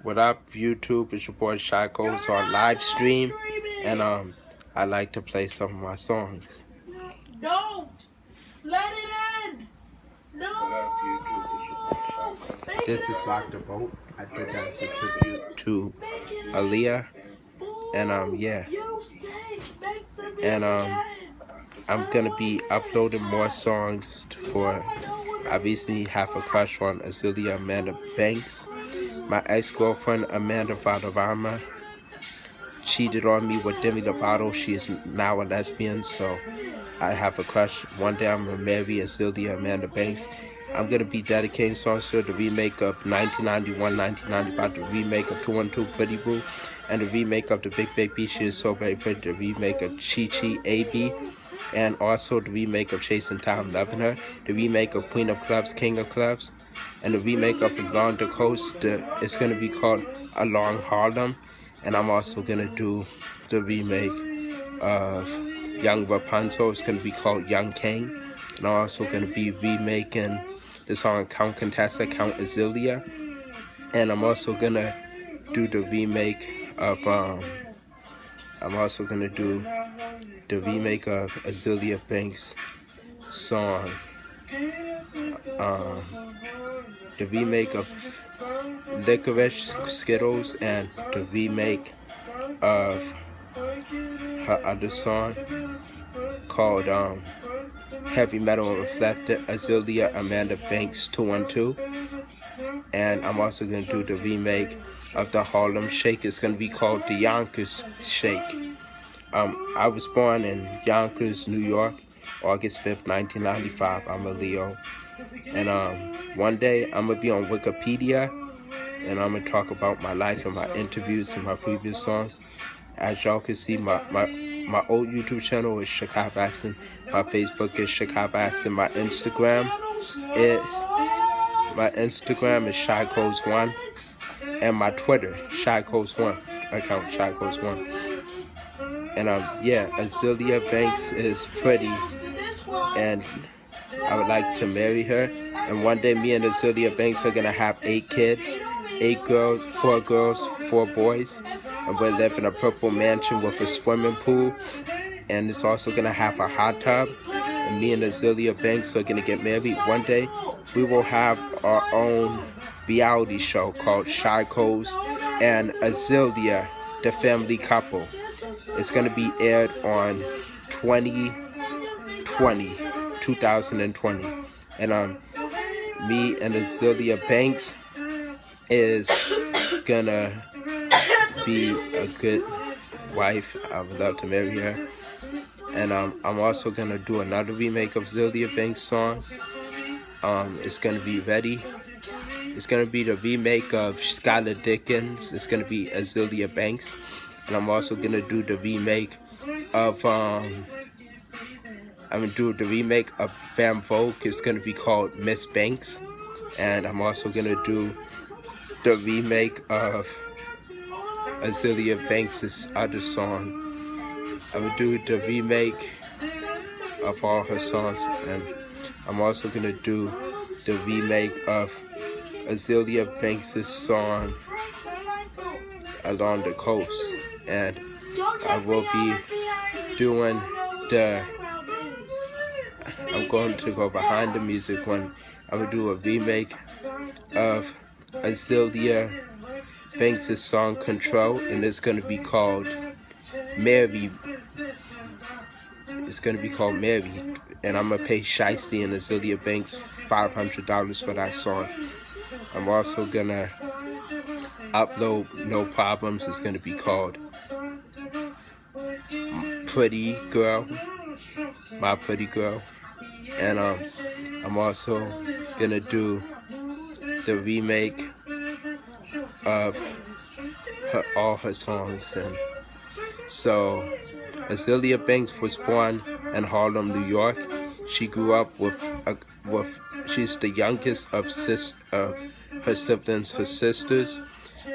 What up, YouTube? It's your boy Shy Kolls on live stream, and I like to play some of my songs. Don't let it end. No. What up, YouTube? It's your boy Shy Kolls. This is Lock the Boat. I did that as a tribute to Azealia, and yeah, and I'm gonna be uploading more songs for. I recently have a crush on Azealia Amanda Banks. My ex-girlfriend Amanda Valderrama cheated on me with Demi Lovato. She is now a lesbian, so I have a crush. One day I'm gonna marry Azealia Amanda Banks. I'm gonna be dedicating songs to the remake of 1991, 1995, the remake of 212 Pretty Boo, and the remake of The Big Baby She Is So Very Pretty, the remake of Chi Chi AB, and also the remake of Chasing Time Loving Her, the remake of Queen of Clubs, King of Clubs, and the remake of Along the Coast. It's going to be called Along Harlem, and I'm also going to do the remake of Young Rapunzel. It's going to be called Young King, and I'm also going to be remaking the song Count Contessa, Count Azealia, and I'm also going to do the remake of Azealia Banks' song, the remake of Licorice Skittles, and the remake of her other song called Heavy Metal Reflector, Azealia Amanda Banks 212. And I'm also going to do the remake of the Harlem Shake. It's going to be called the Yonkers Shake. I was born in Yonkers, New York, August 5th, 1995. I'm a Leo. And one day I'm going to be on Wikipedia, and I'm going to talk about my life and my interviews and my previous songs. As y'all can see, my old YouTube channel is Chicago Bassin. My Facebook is Chicago Bassin. My Instagram is Shy Kolls 1. And my Twitter, Shy Kolls 1. Account Shy Kolls 1. And yeah, Azealia Banks is pretty, and I would like to marry her. And one day me and Azealia Banks are gonna have 8 kids, 8 girls, 4 girls, 4 boys, and we'll live in a purple mansion with a swimming pool, and it's also gonna have a hot tub. And me and Azealia Banks are gonna get married. One day we will have our own reality show called Shy Kolls and Azealia, the family couple. It's going to be aired on 2020. And me and Azealia Banks is going to be a good wife. I would love to marry her. And I'm also going to do another remake of Azealia Banks' song. It's going to be ready. It's going to be the remake of Skylar Dickens. It's going to be Azealia Banks. And I'm also going to do the remake of, Femme Vogue. It's going to be called Miss Banks. And I'm also going to do the remake of Azealia Banks' other song. I'm going to do the remake of all her songs. And I'm also going to do the remake of Azealia Banks' song Along the Coast. And I will be doing I'm going to go behind the music when I will do a remake of Azealia Banks' song Control, and it's going to be called Mary. It's going to be called Mary, and I'm going to pay Shiesty and Azealia Banks $500 for that song. I'm also going to upload No Problems. It's going to be called Pretty Girl, My Pretty Girl. And I'm also going to do the remake of all her songs. And so Azealia Banks was born in Harlem, New York. She grew up she's the youngest of her siblings, her sisters,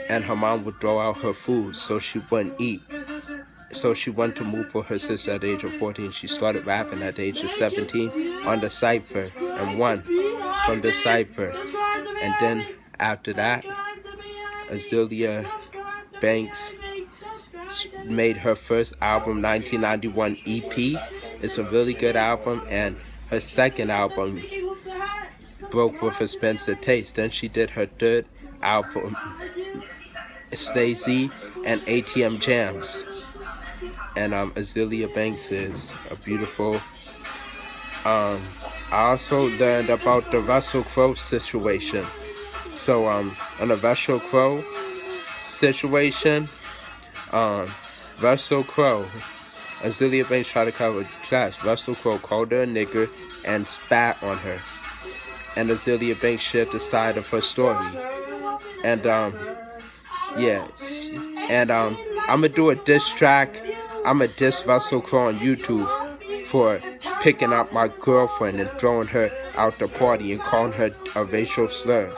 and her mom would throw out her food so she wouldn't eat. So she went to move for her sister at the age of 14. She started rapping at the age of 17 on the cypher and won from the cypher. And then after that, Azealia Banks made her first album, 1991 EP. It's a really good album, and her second album broke with expensive taste. Then she did her third album, Stay Z and ATM Jams. And Azealia Banks is a beautiful. I also learned about the Russell Crowe situation. So on the Russell Crowe situation, Russell Crowe, Azealia Banks tried to cover class. Russell Crowe called her a nigger and spat on her. And Azealia Banks shared the side of her story. And yeah, and I'm gonna do a diss track. I'm gonna diss Russell Crowe on YouTube for picking up my girlfriend and throwing her out the party and calling her a racial slur.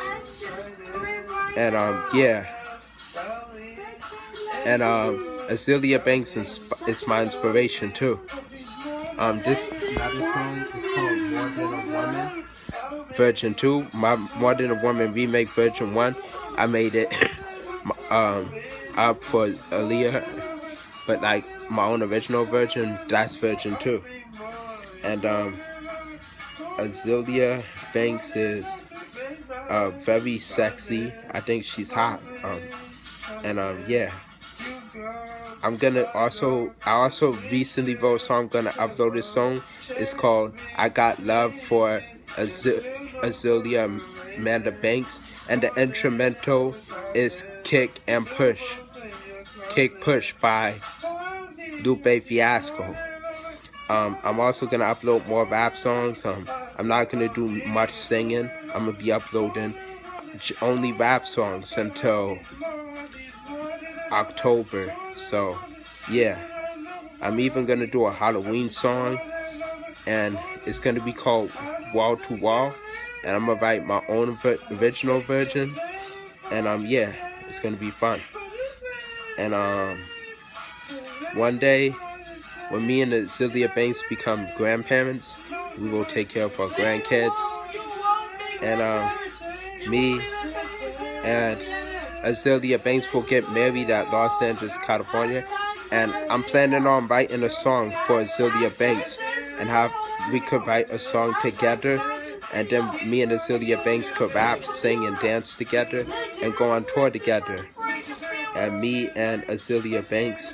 And yeah, and Azealia Banks is my inspiration too. This another song is called More Than a Woman, Version 2. My More Than a Woman remake version 1. I made it up for Aaliyah, but like my own original version, that's version 2. And Azealia Banks is very sexy. I think she's hot. And yeah. I also recently wrote a song. I'm gonna upload this song. It's called I Got Love for Azealia Amanda Banks, and the instrumental is Kick and Push. Kick Push by Lupe Fiasco. I'm also gonna upload more rap songs. I'm not gonna do much singing. I'm gonna be uploading only rap songs until October. So yeah, I'm even gonna do a Halloween song, and it's gonna be called Wall to Wall, and I'm gonna write my own original version. And yeah, it's gonna be fun. And one day when me and Azealia Banks become grandparents, we will take care of our grandkids. And me and Azealia Banks will get married at Los Angeles, California. And I'm planning on writing a song for Azealia Banks, and how we could write a song together, and then me and Azealia Banks could rap, sing, and dance together, and go on tour together. And me and Azealia Banks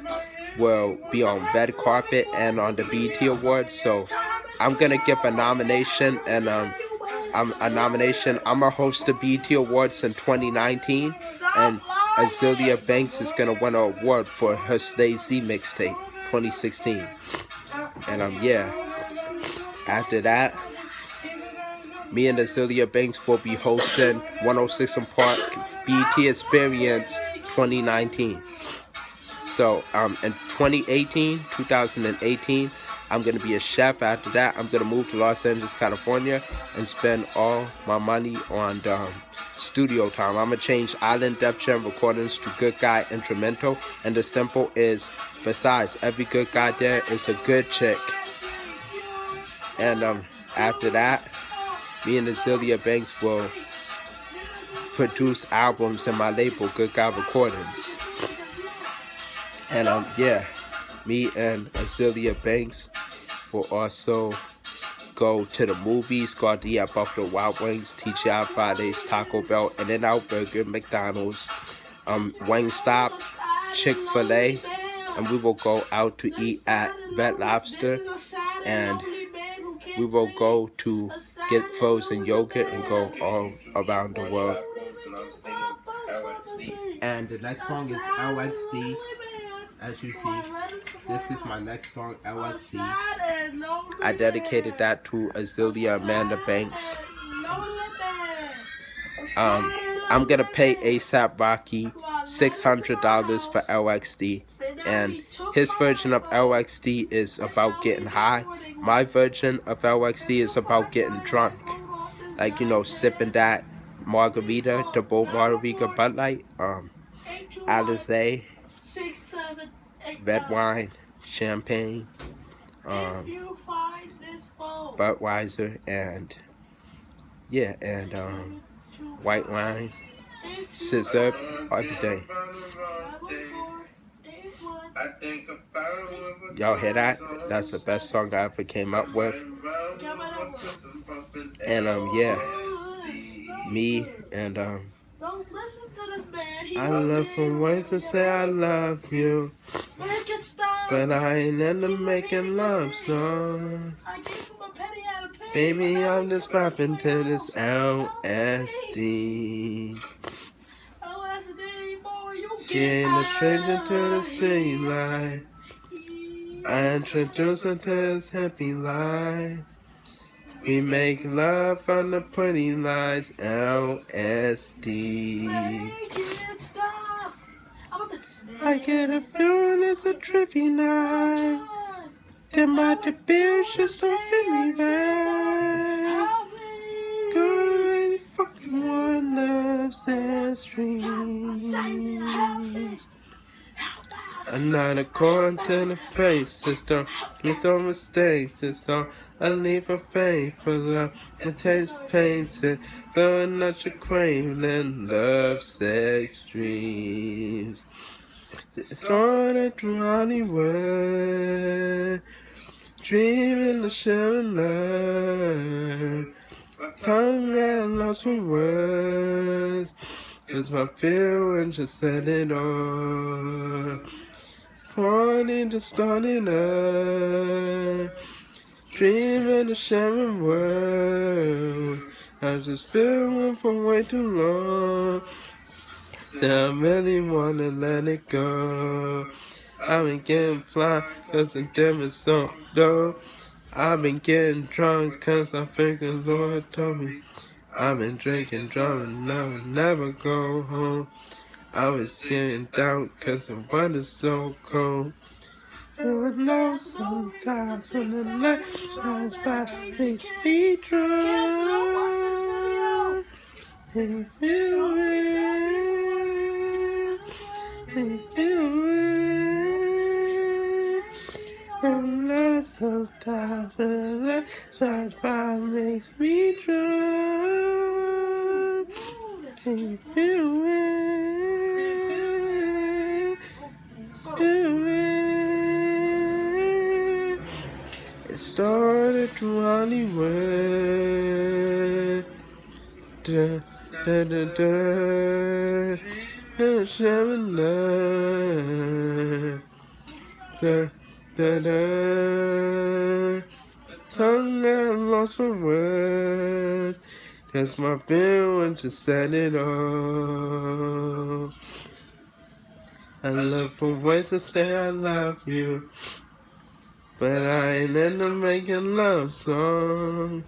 will be on red carpet and on the BET Awards. So I'm gonna give a nomination, and I'm gonna host the BET Awards in 2019, and Azealia Banks is gonna win an award for her Stay Z mixtape 2016. And yeah, after that, me and Azealia Banks will be hosting 106 & Park BET Experience 2019. So in 2018, I'm going to be a chef. After that, I'm going to move to Los Angeles, California, and spend all my money on studio time. I'm going to change Island Def Jam recordings to Good Guy Instrumental. And the simple is, besides, every good guy there is a good chick. And after that, me and Azealia Banks will produce albums in my label, Good Guy Recordings. And yeah, me and Azealia Banks will also go to the movies, go out to eat at Buffalo Wild Wings, TGI Fridays, Taco Bell, In-N-Out Burger, McDonald's, Wingstop, Chick-fil-A, and we will go out to eat at Red Lobster, and we will go to get frozen yogurt and go all around the world. And the next song is LXD. As you see, this is my next song, LXD. I dedicated that to Azealia Amanda Banks. I'm gonna pay ASAP Rocky $600 for LXD, and his version of LXD is about getting high. My version of LXD is about getting drunk, like, you know, sipping that margarita, the bold margarita Bud Light, Alizé, red wine, champagne, Budweiser, and yeah, and white wine, Scissor every day. Y'all hear that? That's the best song I ever came up with. And yeah, me and Don't listen to this man. I love from ways to say I love you, Make it stop. but I ain't into making love songs. I gave him a penny out of pay. Baby, I'm just rapping to this LSD. LSD, boy, you Getting a stranger to the city life. I introduce her to this happy life. We make love on the pretty lights, LSD. Make it stop. I get a feeling it's a trippy night. Then my the beers just don't fit me right. Girl, fucking one loves their dreams. Another corn to the face, sister. With no mistakes, sister. I leave a faith for love. My taste painted, though not your craving, love, sex, dreams. It's going through Hollywood, dreaming of sharing love. Tongue and lost for words, 'cause my feelings just set it off. Pointing to starting up, dreaming of sharing world. I was just feeling for way too long, so I really wanna let it go. I've been getting fly, 'cause the devil's so dope. I've been getting drunk, 'cause I think the Lord told me. I've been drinking, driving, never go home. I was getting down, 'cause the weather's so cold. Feeling lost sometimes when the light shines by, makes me drunk. And feel it, and feel it. And lost sometimes when the light shines by, makes me drunk. And feel it, feel it. It started to Hollywood. Da, da, da, da. Sharing love. Da, da, da. Tongue and lost for words. 'Cause my feelings just set it off. I love for ways to say I love you, but I ain't into making love songs.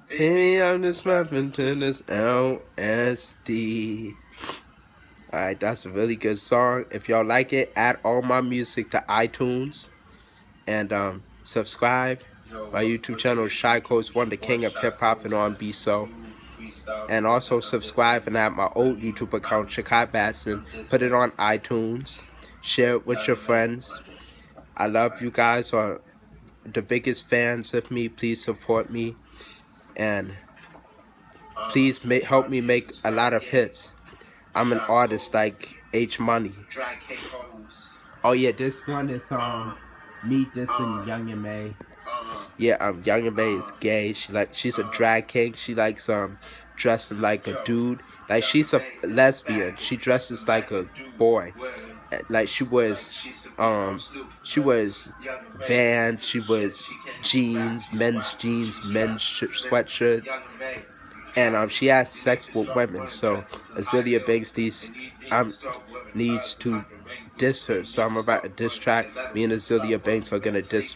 Baby, I'm just rapping to this LSD. Alright, that's a really good song. If y'all like it, add all my music to iTunes. And subscribe. My YouTube channel is Shy Coach 1, the king of hip hop and R&B soul. And also subscribe and add my old YouTube account, Shakai Batson. Put it on iTunes. Share it with your friends. I love you guys. Are the biggest fans of me. Please support me. And please help me make a lot of hits. I'm an artist like H Money. Oh yeah, this one is me dissing Young and May. Yeah, Young and May is gay. She's a drag king. She likes dressing like a dude. Like she's a lesbian. She dresses like a boy. Like she wears Vans. She wears jeans, men's sweatshirts. And she has sex with women. So Azealia Banks needs to diss her. So I'm about to diss track. Me and Azealia Banks are gonna diss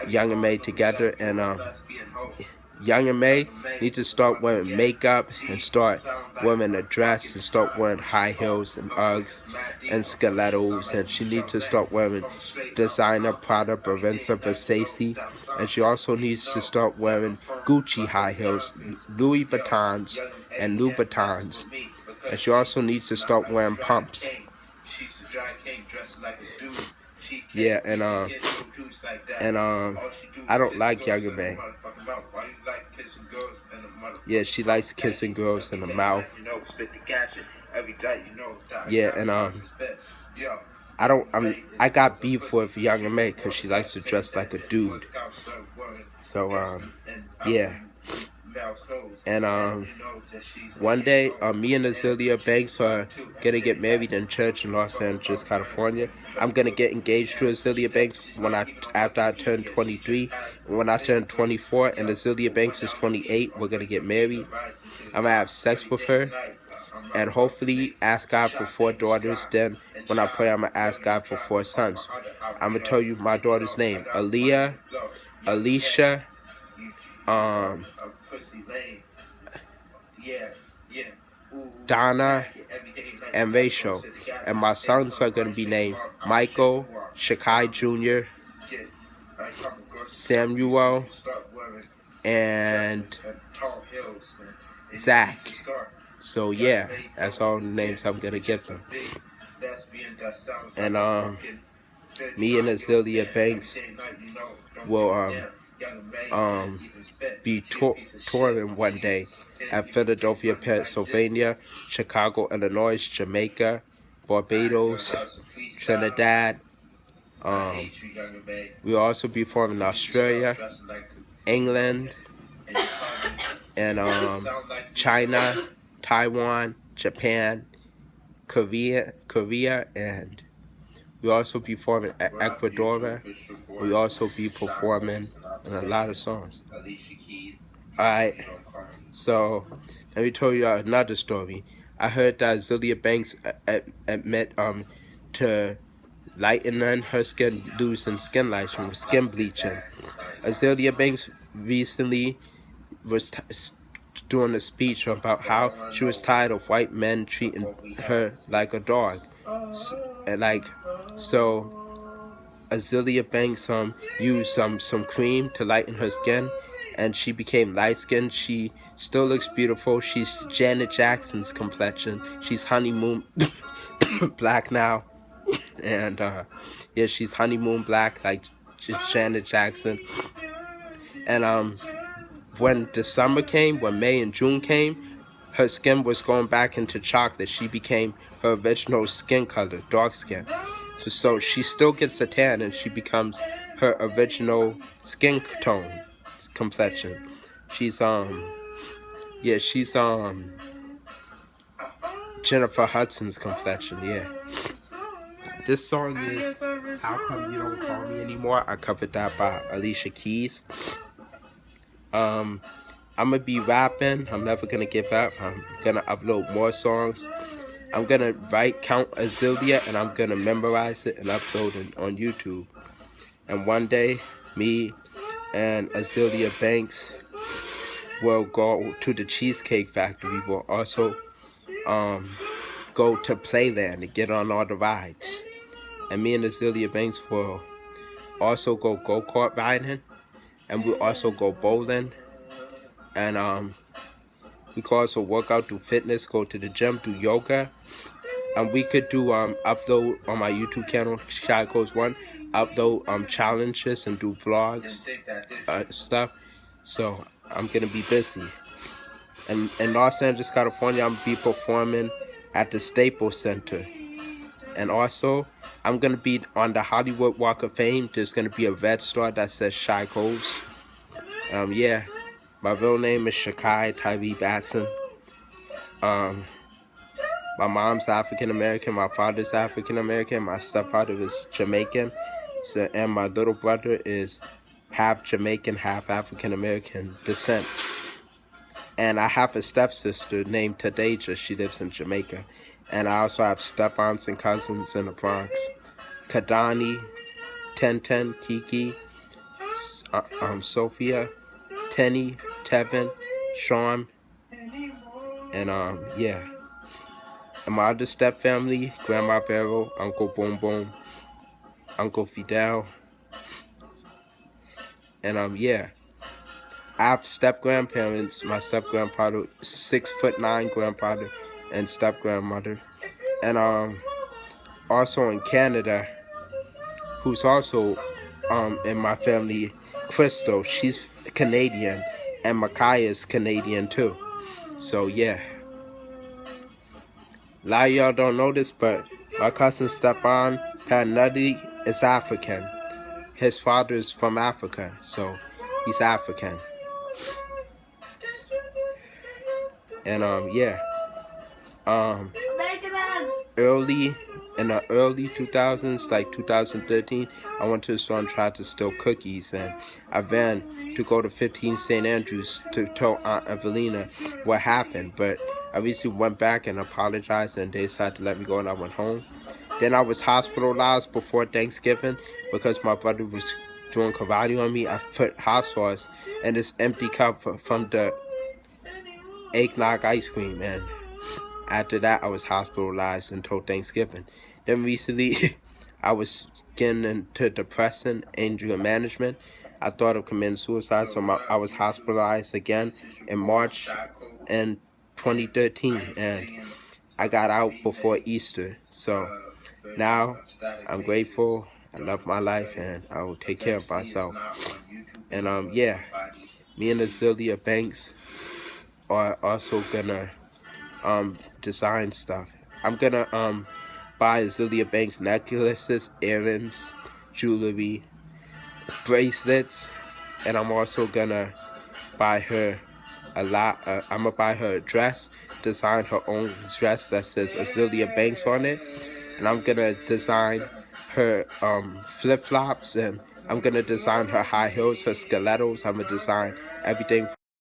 Young and May together. And Young and May need to start wearing makeup and start wearing a dress and start wearing high heels and Uggs and stilettos. And she needs to start wearing designer Prada, Versace. And she also needs to start wearing Gucci high heels, Louis Vuittons, and Louboutins. And she also needs to start wearing pumps. Yeah, and I don't like Young and May. Yeah, she likes kissing girls in the mouth. Yeah, and I got beef with Young and May because she likes to dress like a dude. So yeah. And one day, me and Azealia Banks are gonna get married in church in Los Angeles, California. I'm gonna get engaged to Azealia Banks after I turn 23. When I turn 24 and Azealia Banks is 28, we're gonna get married. I'm gonna have sex with her, and hopefully ask God for 4 daughters. Then when I pray, I'm gonna ask God for 4 sons. I'm gonna tell you my daughter's name: Aaliyah, Alicia, Donna, and Rachel. And my sons are going to be named Michael, Shakai Jr., Samuel, and Zach. So yeah, that's all the names I'm going to give them. And me and Azealia Banks will be touring one day at Philadelphia, Pennsylvania, Chicago, Illinois, Jamaica, Barbados, Trinidad. We'll also be performing in Australia, England, and China, Taiwan, Japan, Korea, and we'll also be performing at Ecuador. We'll also be performing in a lot of songs. Alright, so let me tell you another story. I heard that Azealia Banks admit to lightening her skin, losing skin lights from skin bleaching. Azealia Banks recently was doing a speech about how she was tired of white men treating her like a dog. So Azealia Banks used some cream to lighten her skin, and she became light-skinned. She still looks beautiful. She's Janet Jackson's complexion. She's honeymoon black now. And yeah, she's honeymoon black like Janet Jackson. And when the summer came, when May and June came, her skin was going back into chocolate. She became her original skin color, dark skin. So she still gets a tan and she becomes her original skin tone, complexion. She's Jennifer Hudson's complexion, yeah. This song is How Come You Don't Call Me Anymore. I covered that by Alicia Keys. I'm gonna be rapping. I'm never gonna give up. I'm gonna upload more songs. I'm gonna count Azealia, and I'm gonna memorize it and upload it on YouTube. And one day, me and Azealia Banks will go to the Cheesecake Factory. We'll also go to Playland and get on all the rides. And me and Azealia Banks will also go go-kart riding, and we'll also go bowling. And we could also work out, do fitness, go to the gym, do yoga. And we could do upload on my YouTube channel, Shy Codes 1, upload challenges and do vlogs, stuff. So I'm gonna be busy. And in Los Angeles, California, I'm gonna be performing at the Staples Center. And also, I'm gonna be on the Hollywood Walk of Fame. There's gonna be a red star that says Shy Codes. Yeah, my real name is Shakai Tyree Batson. My mom's African American, my father's African American, my stepfather is Jamaican, and my little brother is half Jamaican, half African American descent. And I have a stepsister named Tadeja. She lives in Jamaica. And I also have step-aunts and cousins in the Bronx. Kadani, Tenten, Kiki, Sophia, Tenny, Tevin, Sean, and yeah. And my other step family, Grandma Barrow, Uncle Boom Boom, Uncle Fidel, and yeah. I have step-grandparents, my step-grandfather, 6'9" grandfather, and step-grandmother. And also in Canada, who's also in my family, Crystal, she's Canadian, and Micaiah is Canadian too. So yeah. A lot of y'all don't know this, but my cousin Stepan Panetti is African. His father is from Africa, so he's African. And yeah. Early in the early 2000s, like 2013, I went to the store and tried to steal cookies, and I ran to go to 15 St. Andrews to tell Aunt Evelina what happened, but I recently went back and apologized, and they decided to let me go, and I went home. Then I was hospitalized before Thanksgiving because my brother was doing karate on me. I put hot sauce in this empty cup from the eggnog ice cream, and after that I was hospitalized until Thanksgiving. Then recently I was getting into depression, anger management. I thought of committing suicide, so I was hospitalized again in March in 2013, and I got out before Easter. So now I'm grateful, I love my life, and I will take care of myself. And yeah, me and Azealia Banks are also gonna design stuff. I'm gonna buy Azealia Banks necklaces, earrings, jewelry, bracelets, and I'm also gonna buy her I'm gonna buy her a dress, design her own dress that says Azealia Banks on it, and I'm gonna design her flip-flops, and I'm gonna design her high heels, her stilettos. I'm gonna design everything